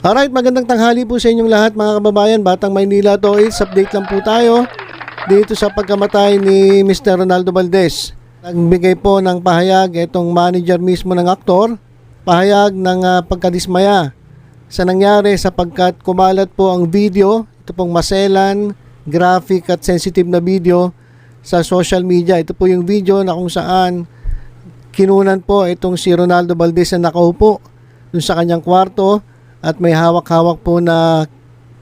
Alright, magandang tanghali po sa inyong lahat mga kababayan. Batang Maynila to is update lang po tayo dito sa pagkamatay ni Mr. Ronaldo Valdez. Nagbigay po ng pahayag itong manager mismo ng aktor, pahayag ng pagkadismaya sa nangyari sapagkat kumalat po ang video, ito pong maselan, graphic at sensitive na video sa social media. Ito po yung video na kung saan kinunan po itong si Ronaldo Valdez na nakaupo dun sa kanyang kwarto at may hawak-hawak po na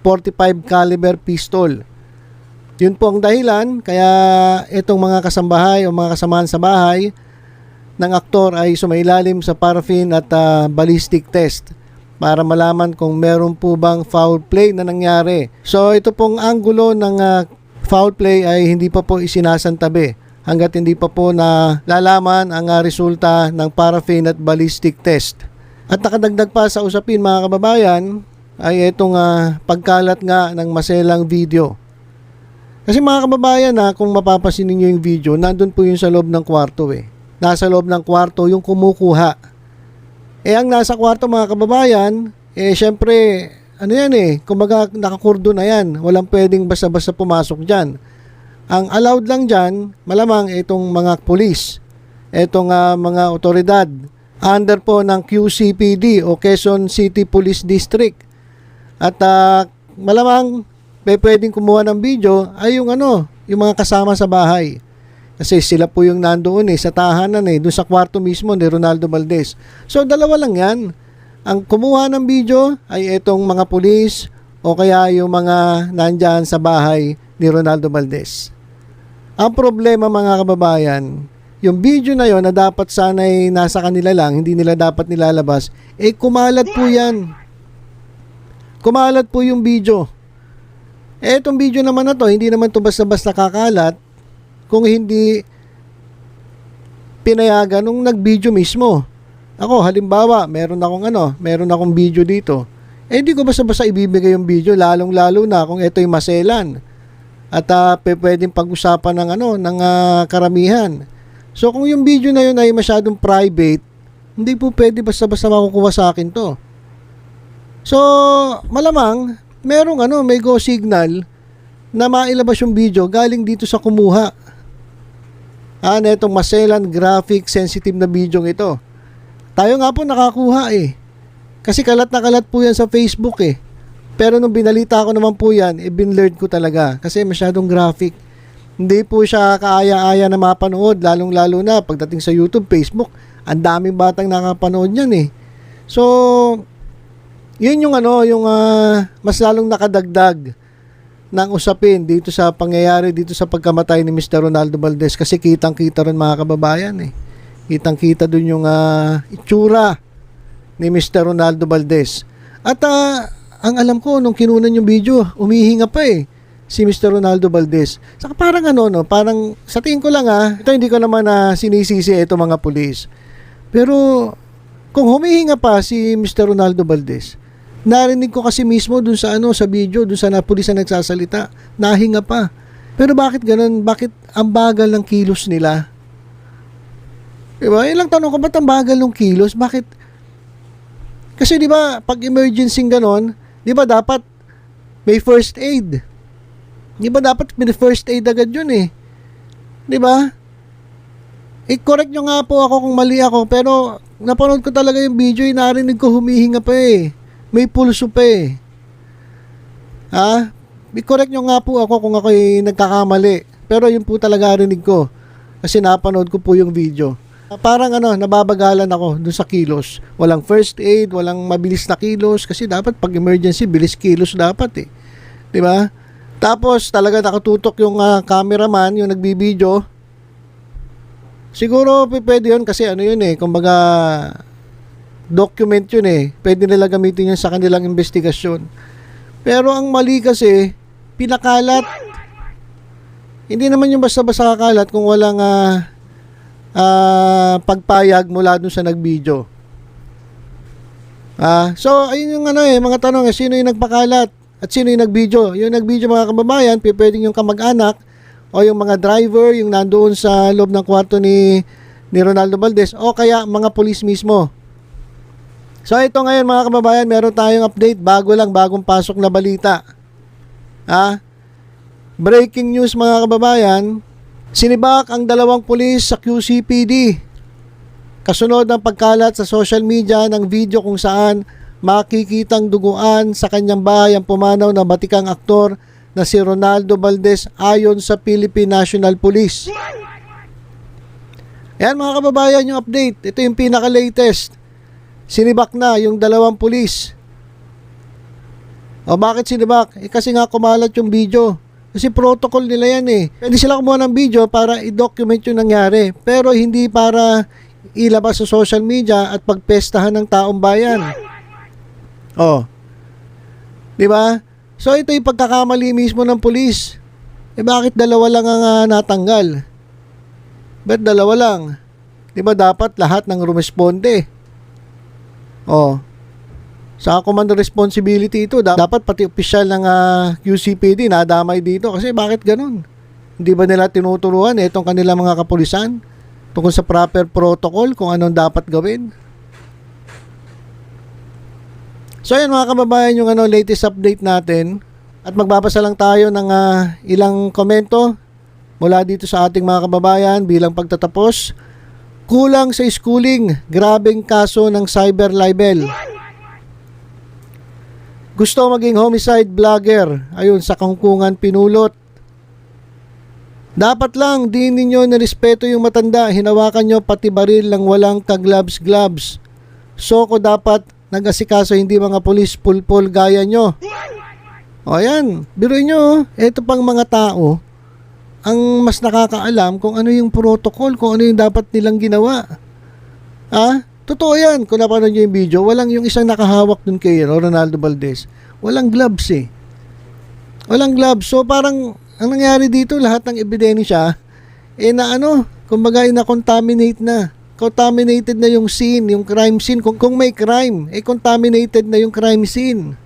45 caliber pistol. Yun po ang dahilan kaya itong mga kasambahay o mga kasamahan sa bahay ng aktor ay sumailalim sa paraffin at ballistic test para malaman kung meron po bang foul play na nangyari. So ito pong anggulo ng foul play ay hindi pa po isinasantabi hanggat hindi pa po na lalaman ang resulta ng paraffin at ballistic test. At nakadagdag pa sa usapin mga kababayan ay itong pagkalat nga ng maselang video. Kasi mga kababayan kung mapapasin niyo yung video, nandun po yung sa loob ng kwarto Nasa loob ng kwarto yung kumukuha. Ang nasa kwarto mga kababayan, syempre, kumbaga nakakurdo na yan. Walang pwedeng basta-basta pumasok dyan. Ang allowed lang dyan, malamang itong mga pulis, itong mga otoridad, under po ng QCPD o Quezon City Police District. At malamang pwedeng kumuha ng video ay yung mga kasama sa bahay. Kasi sila po yung nandoon sa tahanan doon sa kwarto mismo ni Ronaldo Valdez. So dalawa lang yan. Ang kumuha ng video ay itong mga pulis o kaya yung mga nandyan sa bahay ni Ronaldo Valdez. Ang problema mga kababayan, yung video na yon na dapat sana'y nasa kanila lang, hindi nila dapat nilalabas, kumalat po yan. Kumalat po yung video. Itong video naman na to, hindi naman to basta-basta kakalat kung hindi pinayagan nung nag-video mismo. Ako, halimbawa, meron akong video dito. Hindi ko basta-basta ibibigay yung video, lalong-lalo na kung ito'y maselan. At pwedeng pag-usapan ng karamihan. So kung yung video na yun ay masyadong private, hindi po pwede basta-basta makukuha sa akin to. So malamang may go signal na mailabas yung video galing dito sa kumuha. Na itong maselan graphic sensitive na video ito. Tayo nga po nakakuha Kasi kalat na kalat po yan sa Facebook Pero nung binalita ko naman po yan, binlurred ko talaga kasi masyadong graphic. Hindi po siya kaaya-aya na mapanood, lalong-lalo na pagdating sa YouTube, Facebook, ang daming batang nakapanood niyan So, yun yung mas lalong nakadagdag ng usapin dito sa pangyayari dito sa pagkamatay ni Mr. Ronaldo Valdez kasi kitang-kita rin mga kababayan Kitang-kita dun yung itsura ni Mr. Ronaldo Valdez. At ang alam ko nung kinunan yung video, umihinga pa si Mr. Ronaldo Valdez. Saka parang parang sa tingin ko lang ito hindi ko naman sinisisi ito mga pulis. Pero kung humihinga pa si Mr. Ronaldo Valdez, narinig ko kasi mismo dun sa sa video, dun sa pulis na nagsasalita, nahinga pa. Pero bakit ganun? Bakit ang bagal ng kilos nila? Diba? Ilang tanong ko, ba't ang bagal ng kilos? Bakit? Kasi diba, pag emergency ganon, diba dapat may first aid? Di ba dapat first aid agad yun Di ba? I-correct nyo nga po ako kung mali ako, pero napanood ko talaga yung video, narinig ko humihinga pa May pulso pa I-correct nyo nga po ako kung ako'y nagkakamali. Pero yun po talaga rinig ko. Kasi napanood ko po yung video. Parang nababagalan ako dun sa kilos. Walang first aid, walang mabilis na kilos. Kasi dapat pag emergency, bilis kilos dapat Di ba? Tapos talaga nakatutok yung cameraman, yung nagbibideo. Siguro pwede yun kasi kumbaga document yun Pwede nila gamitin yun sa kanilang investigasyon. Pero ang mali kasi, pinakalat. Hindi naman yung basta-basta kakalat kung walang pagpayag mula dun sa nagbideo. So ayun yung mga tanong sino yung nagpakalat? At sino yung nag-video? Yung nag-video mga kababayan, pwedeng yung kamag-anak o yung mga driver, yung nandoon sa loob ng kwarto ni Ronaldo Valdez o kaya mga pulis mismo. So ito ngayon mga kababayan, meron tayong update, bagong pasok na balita. Breaking news mga kababayan, sinibak ang 2 pulis sa QCPD. Kasunod ng pagkalat sa social media ng video kung saan makikitang duguan sa kanyang bahay ang pumanaw na batikang aktor na si Ronaldo Valdez ayon sa Philippine National Police. Ayan mga kababayan yung update. Ito yung pinaka-latest. Sinibak na yung 2 pulis. O bakit sinibak? Kasi nga kumalat yung video. Kasi protocol nila yan eh. Pwede sila kumuha ng video para i-document yung nangyari. Pero hindi para ilabas sa social media at pagpestahan ng taong bayan. Oh. Di ba? So ito yung pagkakamali mismo ng pulis. Bakit 2 lang ang natanggal? Ba't 2 lang? Di ba dapat lahat ng rumesponde? Oh. Sa command responsibility ito, dapat pati opisyal ng QCPD nadamay dito. Kasi bakit ganun? Hindi ba nila tinuturuan itong kanilang mga kapulisan tungkol sa proper protocol kung anong dapat gawin? So ayan mga kababayan yung latest update natin. At magbabasa lang tayo ng ilang komento mula dito sa ating mga kababayan bilang pagtatapos. Kulang sa schooling, grabeng kaso ng cyber libel. Gusto maging homicide vlogger, ayun sa kangkungan pinulot. Dapat lang di ninyo nirespeto yung matanda, hinawakan nyo pati baril lang walang ka-gloves. Soko dapat nag-asikaso, hindi mga pulis pulpol gaya nyo. O ayan, biruin nyo, eto pang mga tao ang mas nakakaalam kung ano yung protocol, kung ano yung dapat nilang ginawa. Totoo yan. Kung napanood nyo yung video, walang yung isang nakahawak dun kay Ronaldo Valdez. Walang gloves eh. Walang gloves. So parang ang nangyari dito, lahat ng ebidensya kumbaga na-contaminate na. Contaminated na yung scene, yung crime scene. Kung may crime, contaminated na yung crime scene.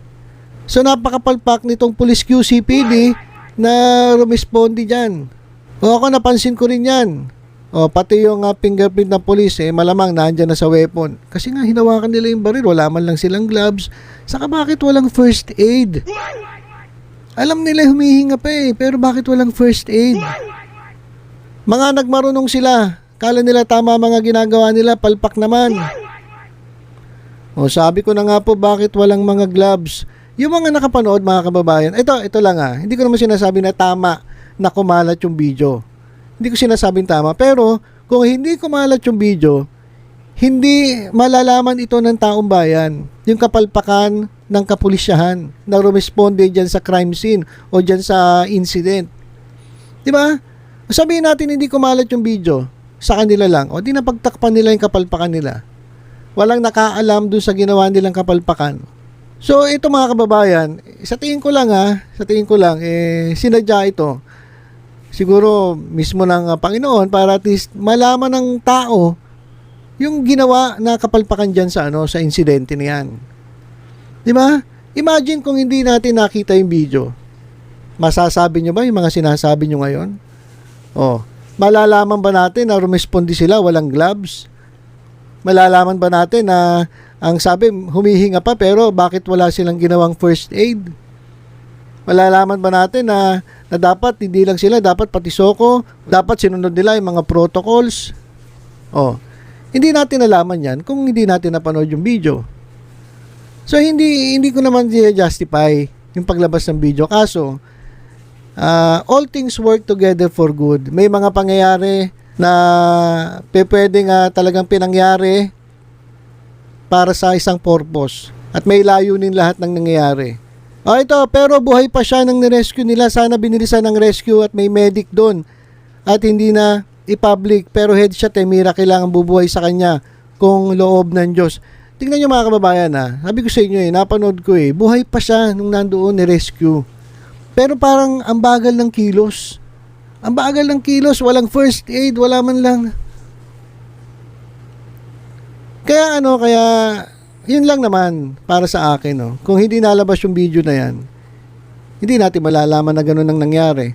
So napakapalpak nitong Police QCPD na rumispondi dyan. O ako napansin ko rin yan. O pati yung fingerprint ng police malamang nandyan na sa weapon. Kasi nga hinawakan nila yung baril, wala man lang silang gloves. Saka bakit walang first aid? Alam nila humihinga pa pero bakit walang first aid? Mga nagmarunong sila. Kala nila tama mga ginagawa nila, palpak naman. O sabi ko na nga po, bakit walang mga gloves? Yung mga nakapanood mga kababayan, ito lang hindi ko naman sinasabi na tama na kumalat yung video. Hindi ko sinasabing tama, pero kung hindi kumalat yung video, hindi malalaman ito ng taong bayan, yung kapalpakan ng kapulisyahan na rumisponde dyan sa crime scene o dyan sa incident. Di ba? Sabihin natin hindi kumalat yung video, sa kanila lang, o di napagtakpan nila yung kapalpakan nila. Walang nakaalam dun sa ginawa nilang kapalpakan. So ito mga kababayan, sa tingin ko lang sinadya ito. Siguro mismo ng Panginoon para at least malaman ng tao yung ginawa na kapalpakan dyan sa sa insidente na yan. Di ba? Imagine kung hindi natin nakita yung video. Masasabi nyo ba yung mga sinasabi nyo ngayon? Malalaman ba natin na rumispondi sila walang gloves? Malalaman ba natin na ang sabi humihinga pa pero bakit wala silang ginawang first aid? Malalaman ba natin na dapat hindi lang sila, dapat pati soko, dapat sinunod nila yung mga protocols? Hindi natin nalaman yan kung hindi natin napanood yung video. So hindi ko naman justify yung paglabas ng video. Kaso all things work together for good. May mga pangyayari na pwedeng talagang pinangyari para sa isang purpose at may layunin lahat ng nangyayari. Ito, pero buhay pa siya nang nirescue nila. Sana binilisan ng rescue at may medic doon at hindi na i-public, pero headshot mira kailangan bubuhay sa kanya kung loob ng Diyos. Tingnan nyo mga kababayan sabi ko sa inyo napanood ko buhay pa siya nung nandoon ni-rescue. Pero parang ang bagal ng kilos. Ang bagal ng kilos, walang first aid, wala man lang. Kaya yun lang naman para sa akin. Kung hindi nalabas yung video na yan, hindi natin malalaman na ganun ang nangyari.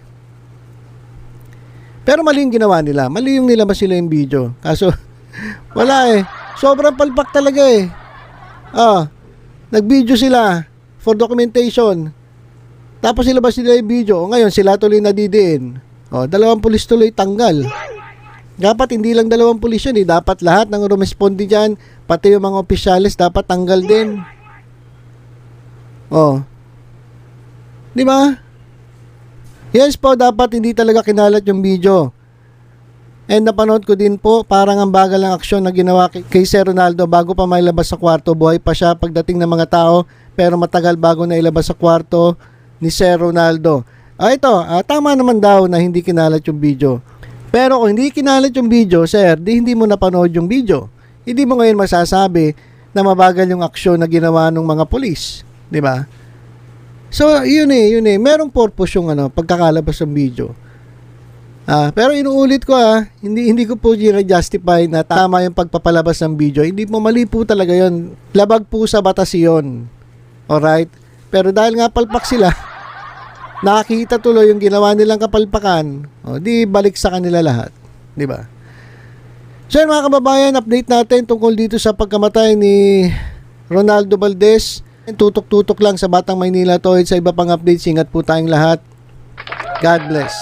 Pero mali yung ginawa nila. Mali yung nilabas sila yung video. Kaso, wala Sobrang palpak talaga Nag-video sila for documentation. Tapos silabas nila yung video. Ngayon, sila tuloy nadidiin. 2 pulis tuloy tanggal. Dapat hindi lang 2 pulis yun. Dapat lahat ng rumesponde dyan, pati yung mga opisyalis, dapat tanggal din. Di ba? Yes po, dapat hindi talaga kinalat yung video. And napanood ko din po, parang ang bagal ng aksyon na ginawa kay Sir Ronaldo bago pa mailabas sa kwarto. Buhay pa siya pagdating ng mga tao, pero matagal bago na ilabas sa kwarto ni Sir Ronaldo. Tama naman daw na hindi kinalat yung video. Pero kung hindi kinalat yung video, sir, hindi mo napanood yung video. Hindi mo ngayon masasabi na mabagal yung aksyon na ginawa ng mga pulis. Di ba? So, yun eh. Merong purpose yung pagkakalabas ng video. Pero inuulit ko hindi ko po justify na tama yung pagpapalabas ng video. Hindi mo, mali po talaga yun. Labag po sa batas yun. Alright? Pero dahil nga palpak sila, nakakita tuloy yung ginawa nilang kapalpakan, di balik sa kanila lahat. Di ba? So yun, mga kababayan, update natin tungkol dito sa pagkamatay ni Ronaldo Valdez. Tutok-tutok lang sa Batang Maynila to. Sa iba pang updates, ingat po tayong lahat. God bless.